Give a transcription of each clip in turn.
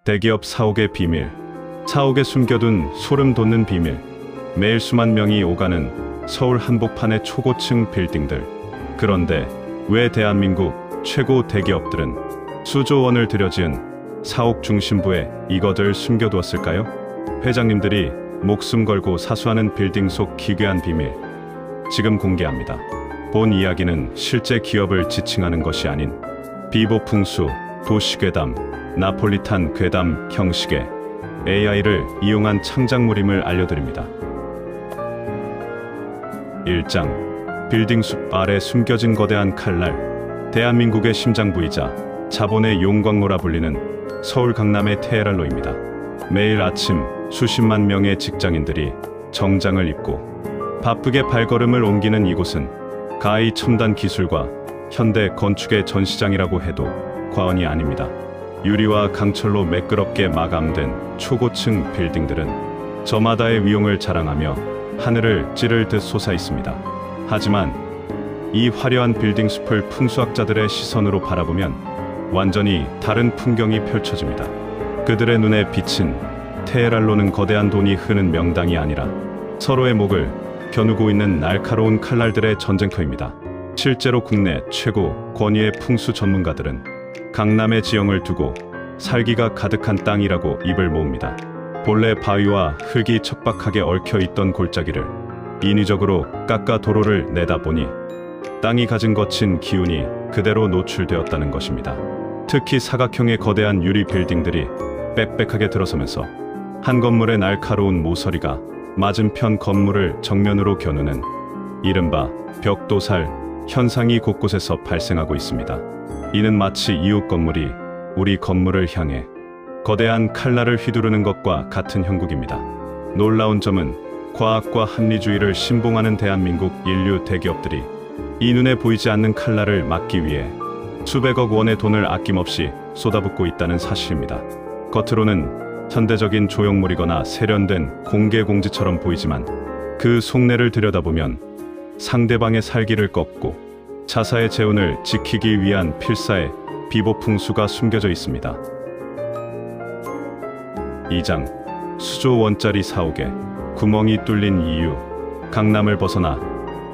대기업 사옥의 비밀, 사옥에 숨겨둔 소름 돋는 비밀, 매일 수만 명이 오가는 서울 한복판의 초고층 빌딩들. 그런데 왜 대한민국 최고 대기업들은 수조 원을 들여지은 사옥 중심부에 이것을 숨겨두었을까요? 회장님들이 목숨 걸고 사수하는 빌딩 속 기괴한 비밀, 지금 공개합니다. 본 이야기는 실제 기업을 지칭하는 것이 아닌 비보풍수, 도시괴담, 나폴리탄 괴담 형식의 AI를 이용한 창작물임을 알려드립니다. 1장, 빌딩 숲 아래 숨겨진 거대한 칼날. 대한민국의 심장부이자 자본의 용광로라 불리는 서울 강남의 테헤랄로입니다. 매일 아침 수십만 명의 직장인들이 정장을 입고 바쁘게 발걸음을 옮기는 이곳은 가히 첨단 기술과 현대 건축의 전시장이라고 해도 과언이 아닙니다. 유리와 강철로 매끄럽게 마감된 초고층 빌딩들은 저마다의 위용을 자랑하며 하늘을 찌를 듯 솟아 있습니다. 하지만 이 화려한 빌딩 숲을 풍수학자들의 시선으로 바라보면 완전히 다른 풍경이 펼쳐집니다. 그들의 눈에 비친 테헤랄로는 거대한 돈이 흐는 명당이 아니라 서로의 목을 겨누고 있는 날카로운 칼날들의 전쟁터입니다. 실제로 국내 최고 권위의 풍수 전문가들은 강남의 지형을 두고 살기가 가득한 땅이라고 입을 모읍니다. 본래 바위와 흙이 척박하게 얽혀있던 골짜기를 인위적으로 깎아 도로를 내다보니 땅이 가진 거친 기운이 그대로 노출되었다는 것입니다. 특히 사각형의 거대한 유리 빌딩들이 빽빽하게 들어서면서 한 건물의 날카로운 모서리가 맞은편 건물을 정면으로 겨누는 이른바 벽도살 현상이 곳곳에서 발생하고 있습니다. 이는 마치 이웃 건물이 우리 건물을 향해 거대한 칼날을 휘두르는 것과 같은 형국입니다. 놀라운 점은 과학과 합리주의를 신봉하는 대한민국 인류 대기업들이 이 눈에 보이지 않는 칼날을 막기 위해 수백억 원의 돈을 아낌없이 쏟아붓고 있다는 사실입니다. 겉으로는 현대적인 조형물이거나 세련된 공개 공지처럼 보이지만 그 속내를 들여다보면 상대방의 살기를 꺾고 자사의 재운을 지키기 위한 필사의 비보풍수가 숨겨져 있습니다. 2장, 수조 원짜리 사옥에 구멍이 뚫린 이유. 강남을 벗어나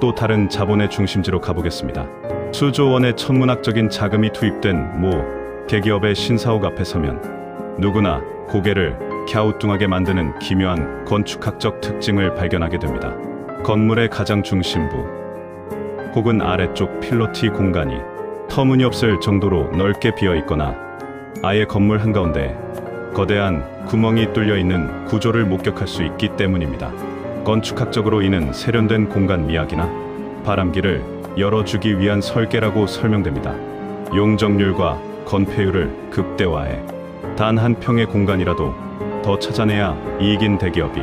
또 다른 자본의 중심지로 가보겠습니다. 수조 원의 천문학적인 자금이 투입된 모 대기업의 신사옥 앞에 서면 누구나 고개를 갸우뚱하게 만드는 기묘한 건축학적 특징을 발견하게 됩니다. 건물의 가장 중심부 혹은 아래쪽 필로티 공간이 터무니없을 정도로 넓게 비어 있거나 아예 건물 한가운데 거대한 구멍이 뚫려 있는 구조를 목격할 수 있기 때문입니다. 건축학적으로 이는 세련된 공간 미학이나 바람기를 열어주기 위한 설계라고 설명됩니다. 용적률과 건폐율을 극대화해 단 한 평의 공간이라도 더 찾아내야 이익인 대기업이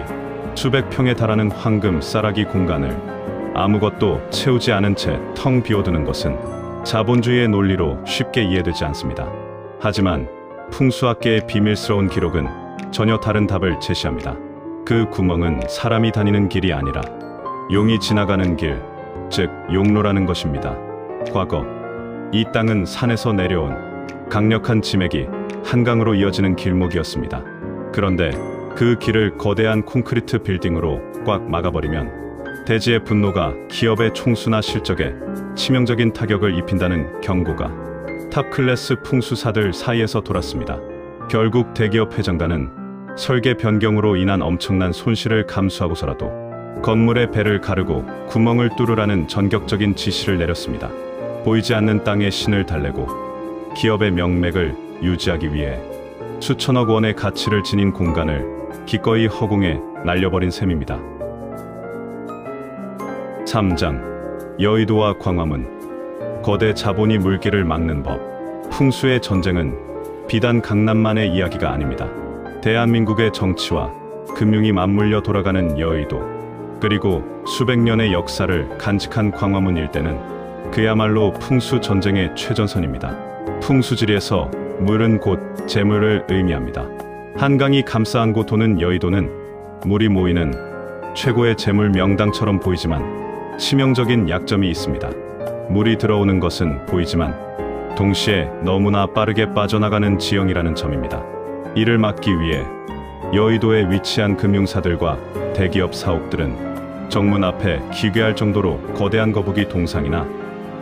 수백 평에 달하는 황금 쌀아기 공간을 아무것도 채우지 않은 채 텅 비워두는 것은 자본주의의 논리로 쉽게 이해되지 않습니다. 하지만 풍수학계의 비밀스러운 기록은 전혀 다른 답을 제시합니다. 그 구멍은 사람이 다니는 길이 아니라 용이 지나가는 길, 즉 용로라는 것입니다. 과거 이 땅은 산에서 내려온 강력한 지맥이 한강으로 이어지는 길목이었습니다. 그런데 그 길을 거대한 콘크리트 빌딩으로 꽉 막아버리면 대지의 분노가 기업의 총수나 실적에 치명적인 타격을 입힌다는 경고가 탑클래스 풍수사들 사이에서 돌았습니다. 결국 대기업 회장단은 설계 변경으로 인한 엄청난 손실을 감수하고서라도 건물의 배를 가르고 구멍을 뚫으라는 전격적인 지시를 내렸습니다. 보이지 않는 땅에 신을 달래고 기업의 명맥을 유지하기 위해 수천억 원의 가치를 지닌 공간을 기꺼이 허공에 날려버린 셈입니다. 3장, 여의도와 광화문. 거대 자본이 물길을 막는 법. 풍수의 전쟁은 비단 강남만의 이야기가 아닙니다. 대한민국의 정치와 금융이 맞물려 돌아가는 여의도, 그리고 수백 년의 역사를 간직한 광화문 일대는 그야말로 풍수 전쟁의 최전선입니다. 풍수지리에서 물은 곧 재물을 의미합니다. 한강이 감싸 안고 도는 여의도는 물이 모이는 최고의 재물 명당처럼 보이지만 치명적인 약점이 있습니다. 물이 들어오는 것은 보이지만 동시에 너무나 빠르게 빠져나가는 지형이라는 점입니다. 이를 막기 위해 여의도에 위치한 금융사들과 대기업 사옥들은 정문 앞에 기괴할 정도로 거대한 거북이 동상이나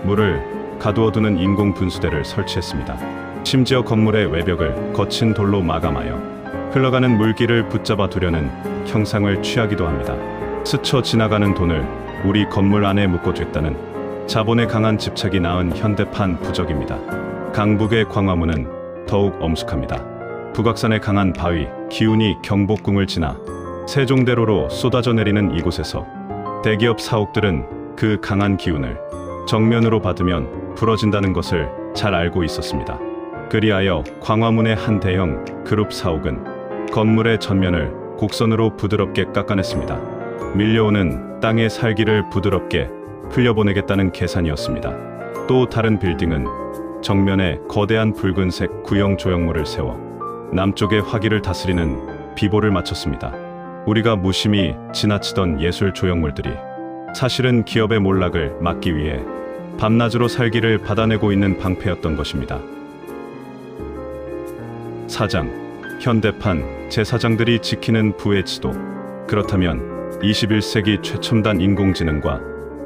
물을 가두어두는 인공 분수대를 설치했습니다. 심지어 건물의 외벽을 거친 돌로 마감하여 흘러가는 물길을 붙잡아 두려는 형상을 취하기도 합니다. 스쳐 지나가는 돈을 우리 건물 안에 묶어뒀다는 자본에 강한 집착이 낳은 현대판 부적입니다. 강북의 광화문은 더욱 엄숙합니다. 북악산의 강한 바위, 기운이 경복궁을 지나 세종대로로 쏟아져 내리는 이곳에서 대기업 사옥들은 그 강한 기운을 정면으로 받으면 부러진다는 것을 잘 알고 있었습니다. 그리하여 광화문의 한 대형 그룹 사옥은 건물의 전면을 곡선으로 부드럽게 깎아냈습니다. 밀려오는 땅의 살기를 부드럽게 흘려보내겠다는 계산이었습니다. 또 다른 빌딩은 정면에 거대한 붉은색 구형 조형물을 세워 남쪽의 화기를 다스리는 비보를 맞췄습니다. 우리가 무심히 지나치던 예술 조형물들이 사실은 기업의 몰락을 막기 위해 밤낮으로 살기를 받아내고 있는 방패였던 것입니다. 사장, 현대판 제사장들이 지키는 부의 지도. 그렇다면 21세기 최첨단 인공지능과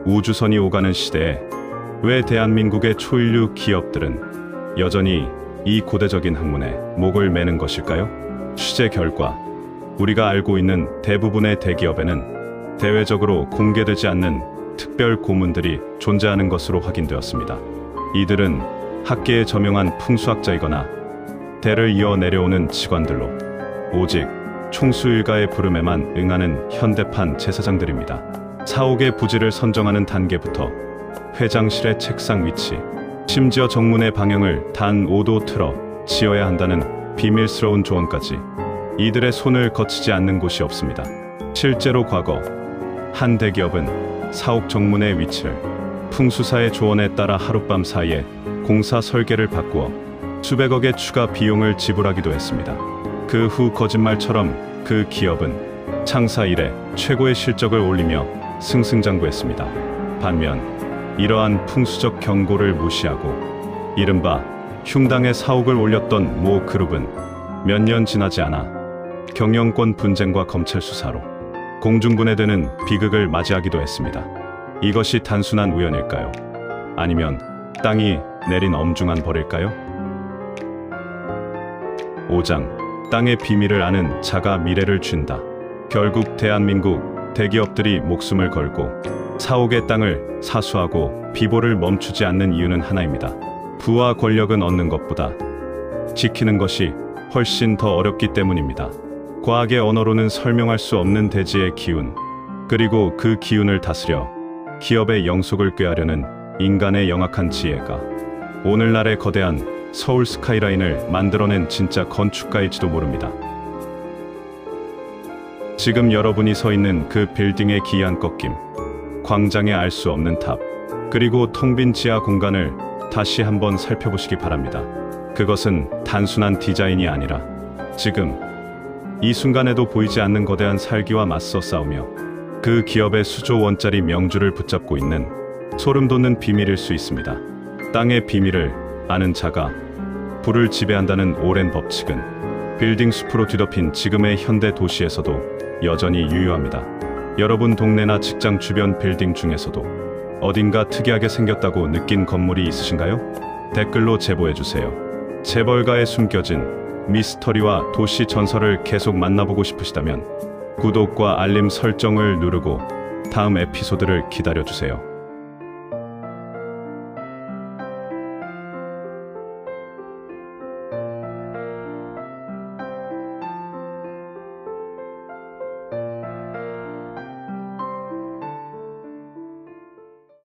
우주선이 오가는 시대에 왜 대한민국의 초인류 기업들은 여전히 이 고대적인 학문에 목을 매는 것일까요? 취재 결과 우리가 알고 있는 대부분의 대기업에는 대외적으로 공개되지 않는 특별 고문들이 존재하는 것으로 확인되었습니다. 이들은 학계에 저명한 풍수학자이거나 대를 이어 내려오는 직관들로 오직 총수일가의 부름에만 응하는 현대판 제사장들입니다. 사옥의 부지를 선정하는 단계부터 회장실의 책상 위치, 심지어 정문의 방향을 단 5도 틀어 지어야 한다는 비밀스러운 조언까지 이들의 손을 거치지 않는 곳이 없습니다. 실제로 과거 한 대기업은 사옥 정문의 위치를 풍수사의 조언에 따라 하룻밤 사이에 공사 설계를 바꾸어 수백억의 추가 비용을 지불하기도 했습니다. 그 후 거짓말처럼 그 기업은 창사 이래 최고의 실적을 올리며 승승장구했습니다. 반면 이러한 풍수적 경고를 무시하고 이른바 흉당의 사옥을 올렸던 모 그룹은 몇 년 지나지 않아 경영권 분쟁과 검찰 수사로 공중분해되는 비극을 맞이하기도 했습니다. 이것이 단순한 우연일까요? 아니면 땅이 내린 엄중한 벌일까요? 5장 땅의 비밀을 아는 자가 미래를 쥔다. 결국 대한민국 대기업들이 목숨을 걸고 사옥의 땅을 사수하고 비보를 멈추지 않는 이유는 하나입니다. 부와 권력은 얻는 것보다 지키는 것이 훨씬 더 어렵기 때문입니다. 과학의 언어로는 설명할 수 없는 대지의 기운, 그리고 그 기운을 다스려 기업의 영속을 꾀하려는 인간의 영악한 지혜가 오늘날의 거대한 서울 스카이라인을 만들어낸 진짜 건축가일지도 모릅니다. 지금 여러분이 서 있는 그 빌딩의 기이한 꺾임, 광장의 알 수 없는 탑, 그리고 텅 빈 지하 공간을 다시 한번 살펴보시기 바랍니다. 그것은 단순한 디자인이 아니라 지금 이 순간에도 보이지 않는 거대한 살기와 맞서 싸우며 그 기업의 수조 원짜리 명주를 붙잡고 있는 소름 돋는 비밀일 수 있습니다. 땅의 비밀을 아는 자가 부를 지배한다는 오랜 법칙은 빌딩 숲으로 뒤덮인 지금의 현대 도시에서도 여전히 유효합니다. 여러분 동네나 직장 주변 빌딩 중에서도 어딘가 특이하게 생겼다고 느낀 건물이 있으신가요? 댓글로 제보해주세요. 재벌가에 숨겨진 미스터리와 도시 전설을 계속 만나보고 싶으시다면 구독과 알림 설정을 누르고 다음 에피소드를 기다려주세요.